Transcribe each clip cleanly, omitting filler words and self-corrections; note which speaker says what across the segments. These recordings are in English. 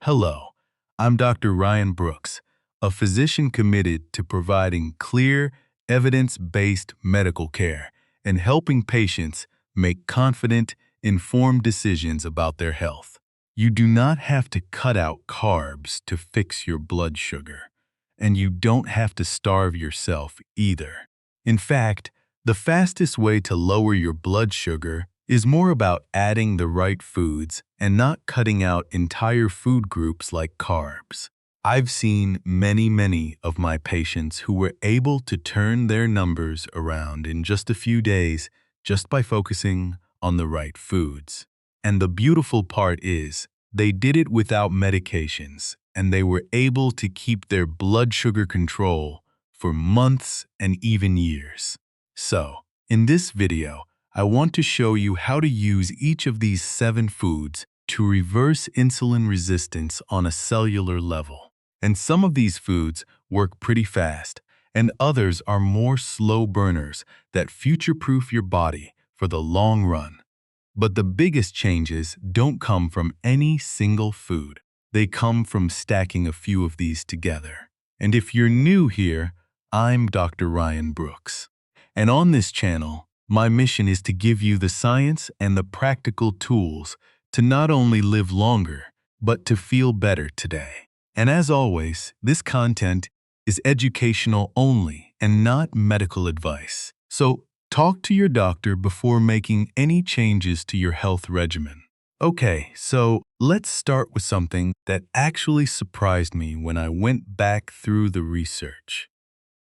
Speaker 1: Hello, I'm Dr. Ryan Brooks, a physician committed to providing clear, evidence-based medical care and helping patients make confident, informed decisions about their health. You do not have to cut out carbs to fix your blood sugar, and you don't have to starve yourself either. In fact, the fastest way to lower your blood sugar is more about adding the right foods and not cutting out entire food groups like carbs. I've seen many of my patients who were able to turn their numbers around in just a few days just by focusing on the right foods. And the beautiful part is, they did it without medications, and they were able to keep their blood sugar control for months and even years. So, in this video, I want to show you how to use each of these 7 foods to reverse insulin resistance on a cellular level. And some of these foods work pretty fast, and others are more slow burners that future-proof your body for the long run. But the biggest changes don't come from any single food. They come from stacking a few of these together. And if you're new here, I'm Dr. Ryan Brooks. And on this channel, my mission is to give you the science and the practical tools to not only live longer, but to feel better today. And as always, this content is educational only and not medical advice. So talk to your doctor before making any changes to your health regimen. Okay, so let's start with something that actually surprised me when I went back through the research.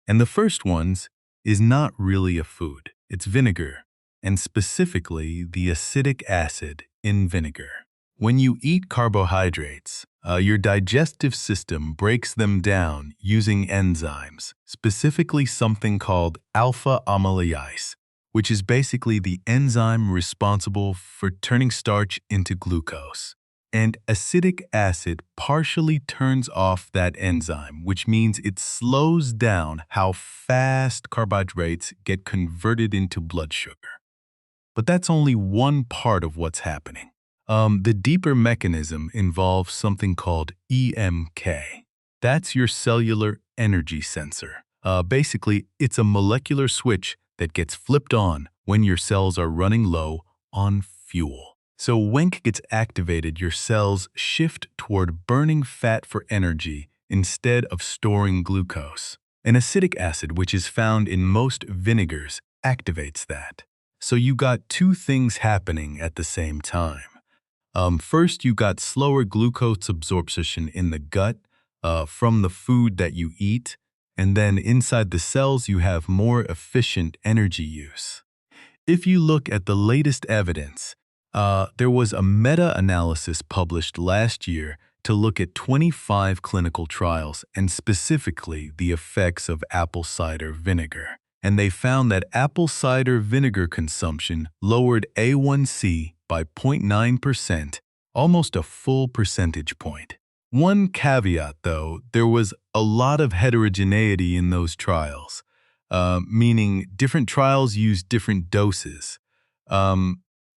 Speaker 1: And the first ones is not really a food. It's vinegar, and specifically the acetic acid in vinegar. When you eat carbohydrates, your digestive system breaks them down using enzymes, specifically something called alpha amylase, which is basically the enzyme responsible for turning starch into glucose. And acetic acid partially turns off that enzyme, which means it slows down how fast carbohydrates get converted into blood sugar. But that's only one part of what's happening. The deeper mechanism involves something called EMK. That's your cellular energy sensor. Basically, it's a molecular switch that gets flipped on when your cells are running low on fuel. So when it gets activated, your cells shift toward burning fat for energy instead of storing glucose. And acetic acid, which is found in most vinegars, activates that. So you got 2 things happening at the same time. First, you got slower glucose absorption in the gut from the food that you eat, and then inside the cells you have more efficient energy use. If you look at the latest evidence, there was a meta-analysis published last year to look at 25 clinical trials and specifically the effects of apple cider vinegar. And they found that apple cider vinegar consumption lowered A1C by 0.9%, almost a full percentage point. One caveat, though, there was a lot of heterogeneity in those trials, meaning different trials used different doses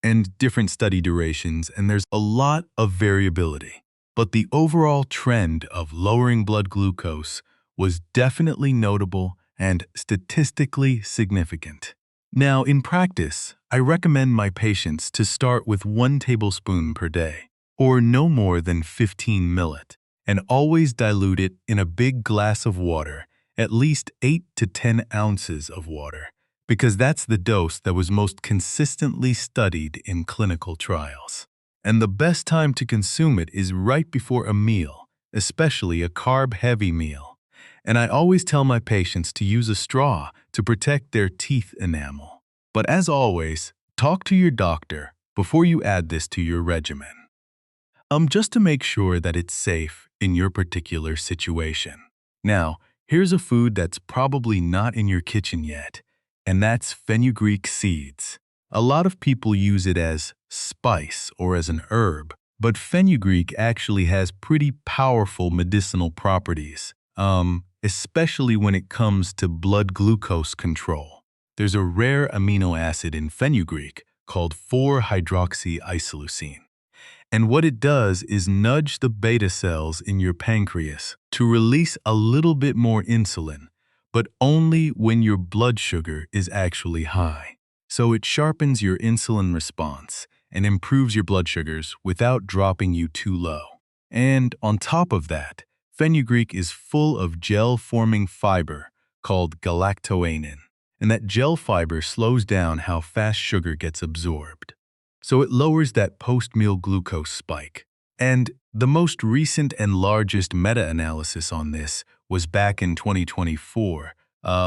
Speaker 1: and different study durations, and there's a lot of variability. But the overall trend of lowering blood glucose was definitely notable and statistically significant. Now, in practice, I recommend my patients to start with 1 tablespoon per day, or no more than 15 ml, and always dilute it in a big glass of water, at least 8 to 10 ounces of water, because that's the dose that was most consistently studied in clinical trials. And the best time to consume it is right before a meal, especially a carb-heavy meal. And I always tell my patients to use a straw to protect their teeth enamel. But as always, talk to your doctor before you add this to your regimen. Just to make sure that it's safe in your particular situation. Now, here's a food that's probably not in your kitchen yet, and that's fenugreek seeds. A lot of people use it as spice or as an herb, but fenugreek actually has pretty powerful medicinal properties, especially when it comes to blood glucose control. There's a rare amino acid in fenugreek called 4-hydroxyisoleucine, And what it does is nudge the beta cells in your pancreas to release a little bit more insulin, but only when your blood sugar is actually high. So it sharpens your insulin response and improves your blood sugars without dropping you too low. And on top of that, fenugreek is full of gel-forming fiber called galactoannan, and that gel fiber slows down how fast sugar gets absorbed. So it lowers that post-meal glucose spike. And the most recent and largest meta-analysis on this was back in 2024,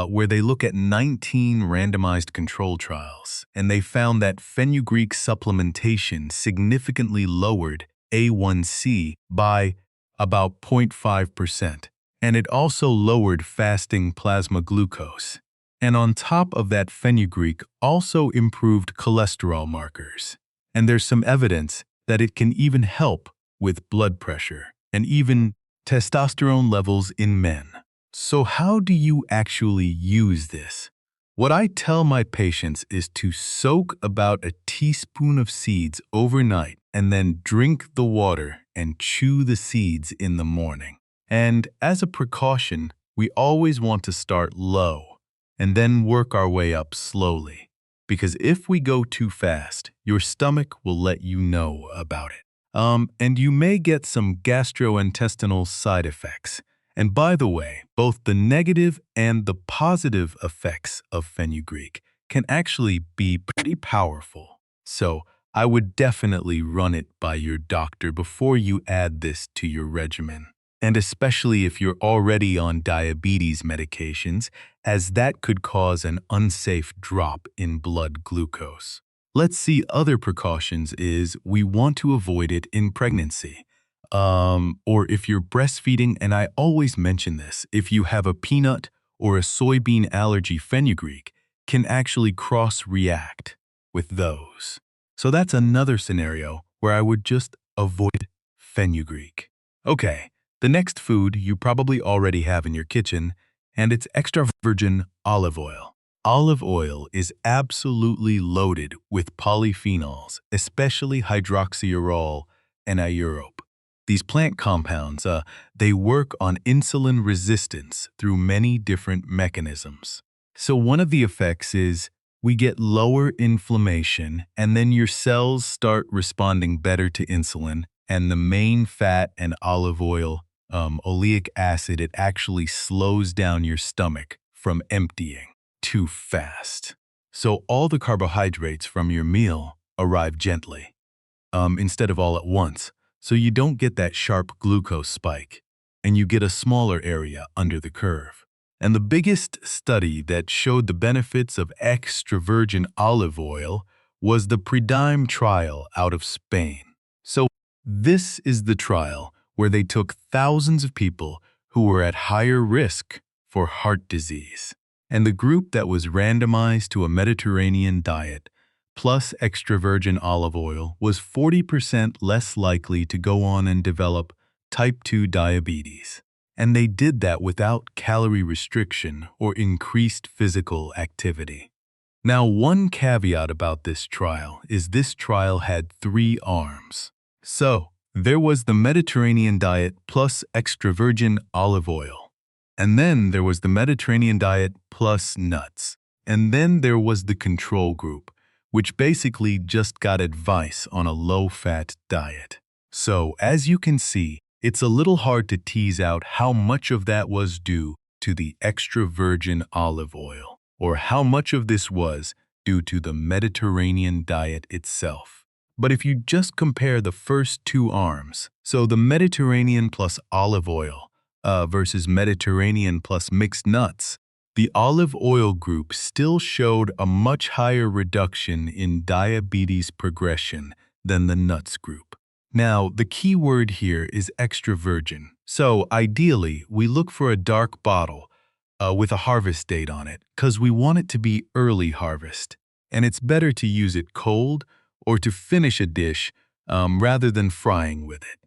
Speaker 1: where they look at 19 randomized control trials, and they found that fenugreek supplementation significantly lowered A1C by about 0.5%, and it also lowered fasting plasma glucose. And on top of that, fenugreek also improved cholesterol markers. And there's some evidence that it can even help with blood pressure and even testosterone levels in men. So how do you actually use this? What I tell my patients is to soak about a teaspoon of seeds overnight and then drink the water and chew the seeds in the morning. And as a precaution, we always want to start low and then work our way up slowly. Because if we go too fast, your stomach will let you know about it. And you may get some gastrointestinal side effects. And by the way, both the negative and the positive effects of fenugreek can actually be pretty powerful. So I would definitely run it by your doctor before you add this to your regimen. And especially if you're already on diabetes medications, as that could cause an unsafe drop in blood glucose. Let's see, other precautions is we want to avoid it in pregnancy. Or if you're breastfeeding, and I always mention this, if you have a peanut or a soybean allergy, fenugreek can actually cross-react with those. So that's another scenario where I would just avoid fenugreek. Okay. The next food you probably already have in your kitchen, and it's extra virgin olive oil. Olive oil is absolutely loaded with polyphenols, especially hydroxyurol and iodopa. These plant compounds, they work on insulin resistance through many different mechanisms. So one of the effects is we get lower inflammation, and then your cells start responding better to insulin, and the main fat and olive oil, oleic acid, it actually slows down your stomach from emptying too fast. So all the carbohydrates from your meal arrive gently, instead of all at once, so you don't get that sharp glucose spike, and you get a smaller area under the curve. And the biggest study that showed the benefits of extra virgin olive oil was the Prediabetes trial out of Spain. So this is the trial where they took thousands of people who were at higher risk for heart disease. And the group that was randomized to a Mediterranean diet plus extra virgin olive oil was 40% less likely to go on and develop type 2 diabetes. And they did that without calorie restriction or increased physical activity. Now, one caveat about this trial is this trial had 3 arms. So, there was the Mediterranean diet plus extra virgin olive oil. And then there was the Mediterranean diet plus nuts. And then there was the control group, which basically just got advice on a low-fat diet. So, as you can see, it's a little hard to tease out how much of that was due to the extra virgin olive oil, or how much of this was due to the Mediterranean diet itself. But if you just compare the first 2 arms, so the Mediterranean plus olive oil versus Mediterranean plus mixed nuts, the olive oil group still showed a much higher reduction in diabetes progression than the nuts group. Now, the key word here is extra virgin. So ideally, we look for a dark bottle with a harvest date on it, because we want it to be early harvest. And it's better to use it cold or to finish a dish rather than frying with it.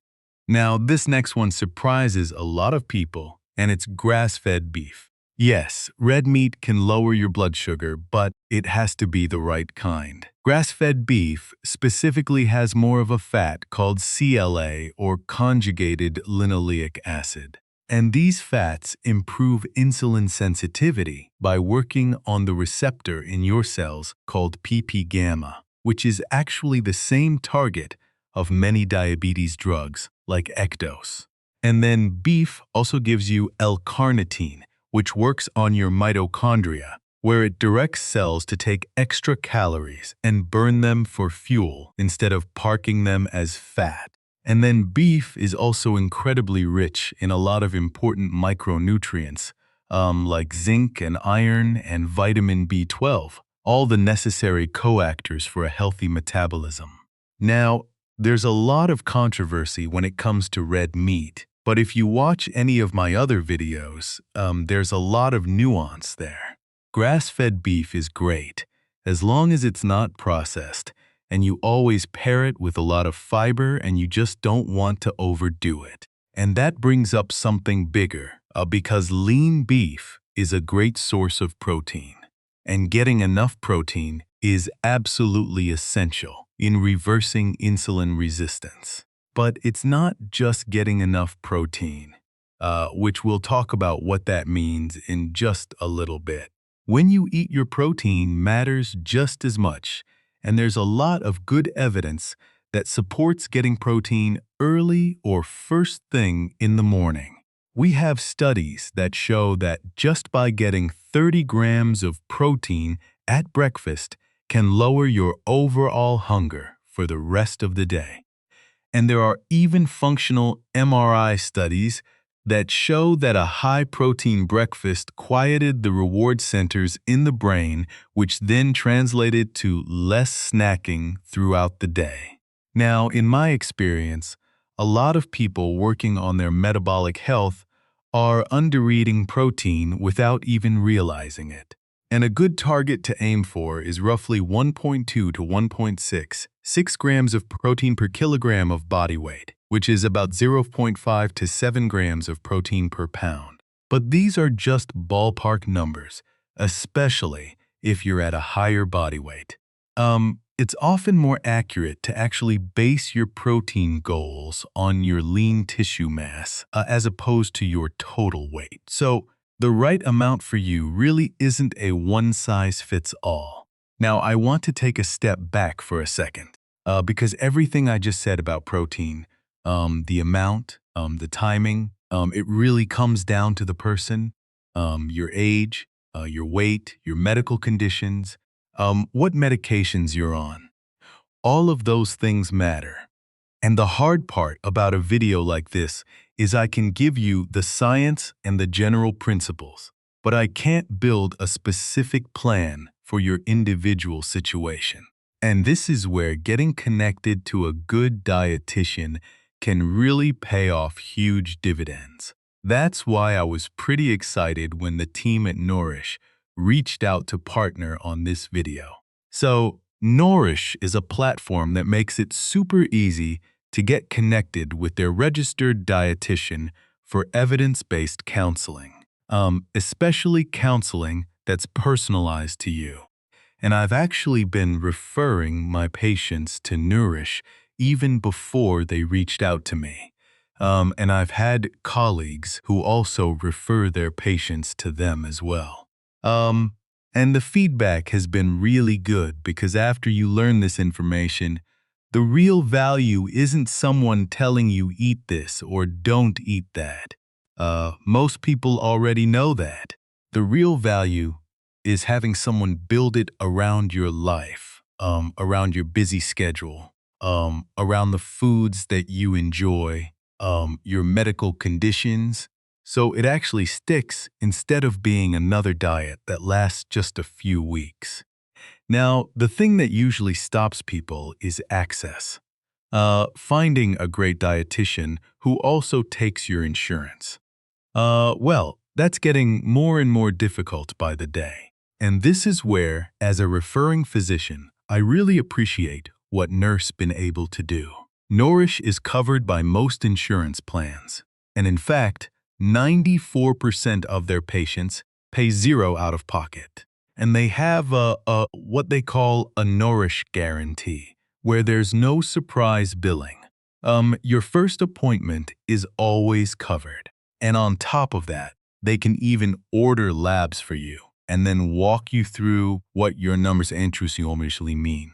Speaker 1: Now, this next one surprises a lot of people, and it's grass-fed beef. Yes, red meat can lower your blood sugar, but it has to be the right kind. Grass-fed beef specifically has more of a fat called CLA or conjugated linoleic acid. And these fats improve insulin sensitivity by working on the receptor in your cells called PP-gamma, which is actually the same target of many diabetes drugs like Ectos. And then beef also gives you L-carnitine, which works on your mitochondria, where it directs cells to take extra calories and burn them for fuel instead of parking them as fat. And then beef is also incredibly rich in a lot of important micronutrients, like zinc and iron and vitamin B12, all the necessary coactors for a healthy metabolism. Now, there's a lot of controversy when it comes to red meat, but if you watch any of my other videos, there's a lot of nuance there. Grass-fed beef is great, as long as it's not processed, and you always pair it with a lot of fiber and you just don't want to overdo it. And that brings up something bigger, because lean beef is a great source of protein. And getting enough protein is absolutely essential in reversing insulin resistance. But it's not just getting enough protein, which we'll talk about what that means in just a little bit. When you eat your protein matters just as much, and there's a lot of good evidence that supports getting protein early or first thing in the morning. We have studies that show that just by getting 30 grams of protein at breakfast can lower your overall hunger for the rest of the day. And there are even functional MRI studies that show that a high-protein breakfast quieted the reward centers in the brain, which then translated to less snacking throughout the day. Now, in my experience, a lot of people working on their metabolic health are under-eating protein without even realizing it. And a good target to aim for is roughly 1.2 to 6 grams of protein per kilogram of body weight, which is about 0.5 to 7 grams of protein per pound. But these are just ballpark numbers, especially if you're at a higher body weight. It's often more accurate to actually base your protein goals on your lean tissue mass as opposed to your total weight. So the right amount for you really isn't a one-size-fits-all. Now, I want to take a step back for a second, because everything I just said about protein, the amount, the timing, it really comes down to the person, your age, your weight, your medical conditions, what medications you're on. All of those things matter. And the hard part about a video like this is I can give you the science and the general principles, but I can't build a specific plan for your individual situation. And this is where getting connected to a good dietitian can really pay off huge dividends. That's why I was pretty excited when the team at Nourish reached out to partner on this video. So, Nourish is a platform that makes it super easy to get connected with their registered dietitian for evidence-based counseling, especially counseling that's personalized to you. And I've actually been referring my patients to Nourish even before they reached out to me. And I've had colleagues who also refer their patients to them as well. And the feedback has been really good because after you learn this information, the real value isn't someone telling you eat this or don't eat that. Most people already know that. The real value is having someone build it around your life, around your busy schedule, around the foods that you enjoy, your medical conditions, so it actually sticks instead of being another diet that lasts just a few weeks. Now, the thing that usually stops people is access. Finding a great dietitian who also takes your insurance. Well, that's getting more and more difficult by the day. And this is where, as a referring physician, I really appreciate what Nurse been able to do. Nourish is covered by most insurance plans, and in fact, 94% of their patients pay zero out of pocket. And they have what they call a Nourish guarantee, where there's no surprise billing. Your first appointment is always covered. And on top of that, they can even order labs for you and then walk you through what your numbers and intrusion usually mean.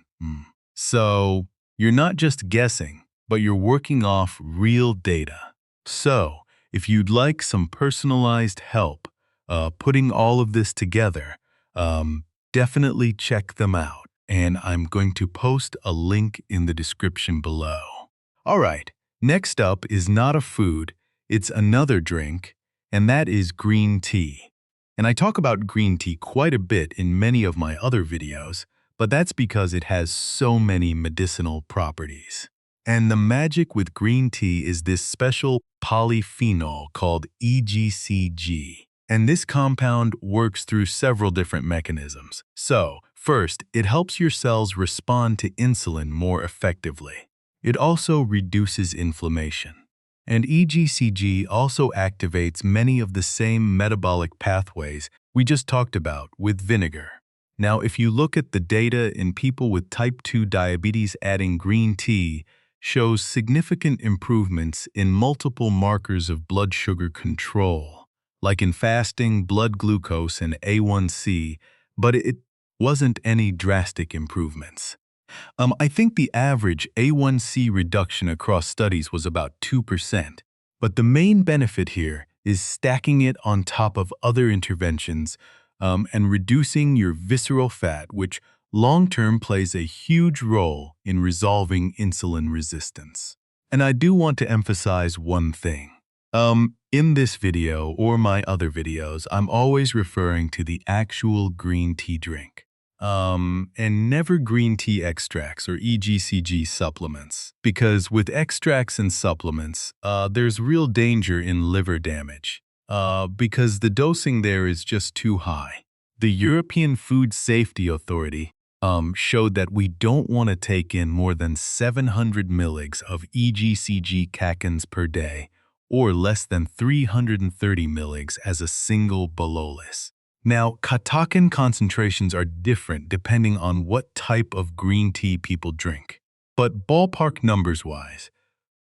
Speaker 1: So you're not just guessing, but you're working off real data. So if you'd like some personalized help putting all of this together, definitely check them out. And I'm going to post a link in the description below. All right, next up is not a food, it's another drink, and that is green tea. And I talk about green tea quite a bit in many of my other videos, but that's because it has so many medicinal properties. And the magic with green tea is this special polyphenol called EGCG. And this compound works through several different mechanisms. So, first, it helps your cells respond to insulin more effectively. It also reduces inflammation. And EGCG also activates many of the same metabolic pathways we just talked about with vinegar. Now, if you look at the data in people with type 2 diabetes, adding green tea shows significant improvements in multiple markers of blood sugar control, like in fasting, blood glucose, and A1C, but it wasn't any drastic improvements. I think the average A1C reduction across studies was about 2%, but the main benefit here is stacking it on top of other interventions and reducing your visceral fat, which long-term plays a huge role in resolving insulin resistance. And I do want to emphasize one thing. In this video or my other videos, I'm always referring to the actual green tea drink. And never green tea extracts or EGCG supplements, because with extracts and supplements, there's real danger in liver damage, because the dosing there is just too high. The European Food Safety Authority showed that we don't want to take in more than 700 mg of EGCG cacans per day, or less than 330 mg as a single bolus. Now, katakan concentrations are different depending on what type of green tea people drink. But ballpark numbers-wise,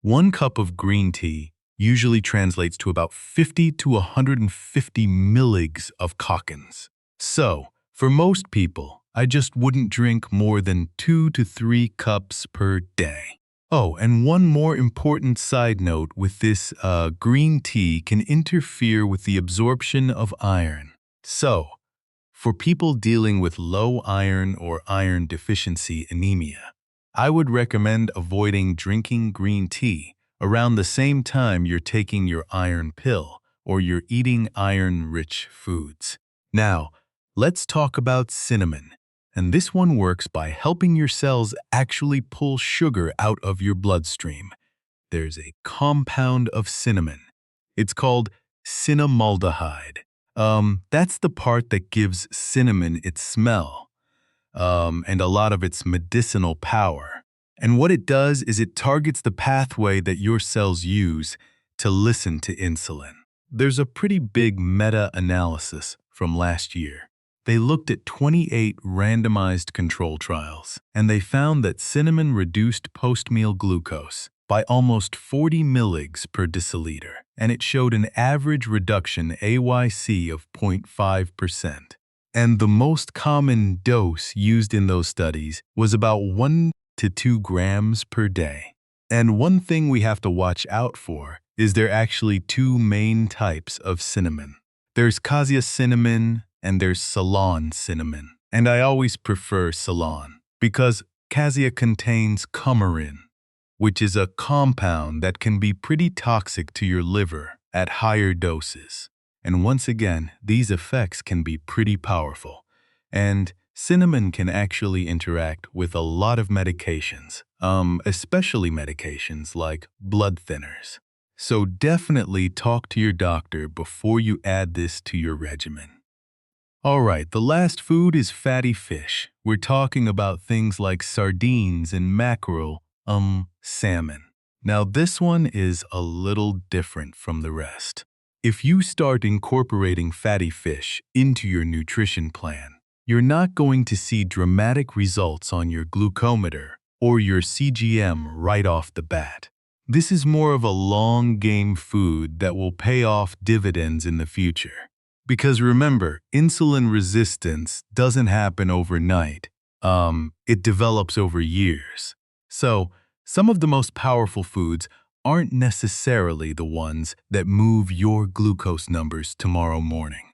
Speaker 1: 1 cup of green tea usually translates to about 50 to 150 mg of kacans. So, for most people, I just wouldn't drink more than 2 to 3 cups per day. Oh, and one more important side note with this green tea can interfere with the absorption of iron. So, for people dealing with low iron or iron deficiency anemia, I would recommend avoiding drinking green tea around the same time you're taking your iron pill or you're eating iron-rich foods. Now, let's talk about cinnamon. And this one works by helping your cells actually pull sugar out of your bloodstream. There's a compound of cinnamon. It's called cinnamaldehyde. That's the part that gives cinnamon its smell, and a lot of its medicinal power. And what it does is it targets the pathway that your cells use to listen to insulin. There's a pretty big meta-analysis from last year. They looked at 28 randomized control trials, and they found that cinnamon reduced post-meal glucose by almost 40 mg per deciliter, and it showed an average reduction AYC of 0.5%. And the most common dose used in those studies was about 1 to 2 grams per day. And one thing we have to watch out for is there are actually 2 main types of cinnamon. There's cassia cinnamon and there's Ceylon cinnamon. And I always prefer Ceylon because cassia contains coumarin, which is a compound that can be pretty toxic to your liver at higher doses. And once again, these effects can be pretty powerful. And cinnamon can actually interact with a lot of medications, especially medications like blood thinners. So definitely talk to your doctor before you add this to your regimen. All right, the last food is fatty fish. We're talking about things like sardines and mackerel, salmon. Now this one is a little different from the rest. if you start incorporating fatty fish into your nutrition plan, you're not going to see dramatic results on your glucometer or your CGM right off the bat. This is more of a long-game food that will pay off dividends in the future. Because remember, insulin resistance doesn't happen overnight. It develops over years. So, some of the most powerful foods aren't necessarily the ones that move your glucose numbers tomorrow morning.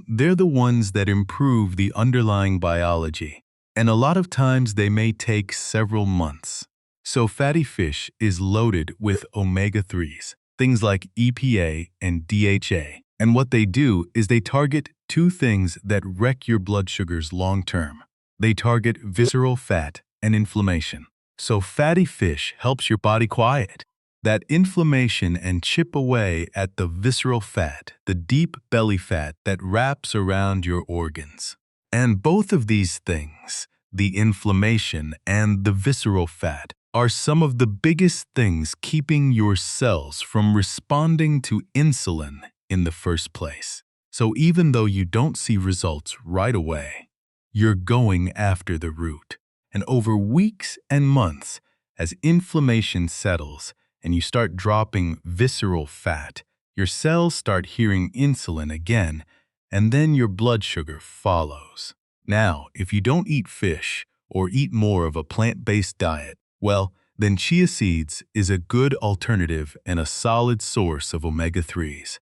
Speaker 1: They're the ones that improve the underlying biology, and a lot of times they may take several months. So fatty fish is loaded with omega-3s, things like EPA and DHA. And what they do is they target two things that wreck your blood sugars long-term. They target visceral fat and inflammation. So fatty fish helps your body quiet that inflammation and chip away at the visceral fat, the deep belly fat that wraps around your organs. And both of these things, the inflammation and the visceral fat, are some of the biggest things keeping your cells from responding to insulin in the first place. So even though you don't see results right away, you're going after the root. And over weeks and months, as inflammation settles and you start dropping visceral fat, your cells start hearing insulin again, and then your blood sugar follows. Now, if you don't eat fish or eat more of a plant-based diet, well, then chia seeds is a good alternative and a solid source of omega-3s.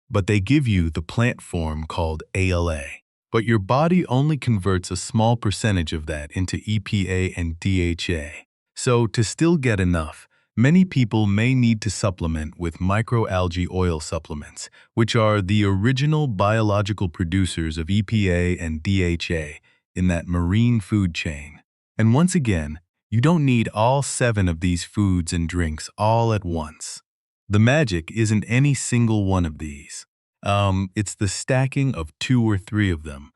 Speaker 1: But they give you the plant form called ALA. But your body only converts a small percentage of that into EPA and DHA. So to still get enough, many people may need to supplement with microalgae oil supplements, which are the original biological producers of EPA and DHA in that marine food chain. And once again, you don't need all 7 of these foods and drinks all at once. The magic isn't any single one of these. It's the stacking of 2 or 3 of them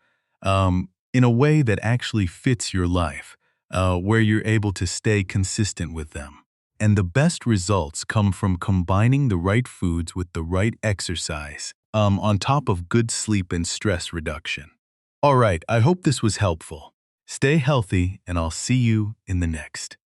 Speaker 1: in a way that actually fits your life, where you're able to stay consistent with them. And the best results come from combining the right foods with the right exercise, on top of good sleep and stress reduction. All right, I hope this was helpful. Stay healthy, and I'll see you in the next.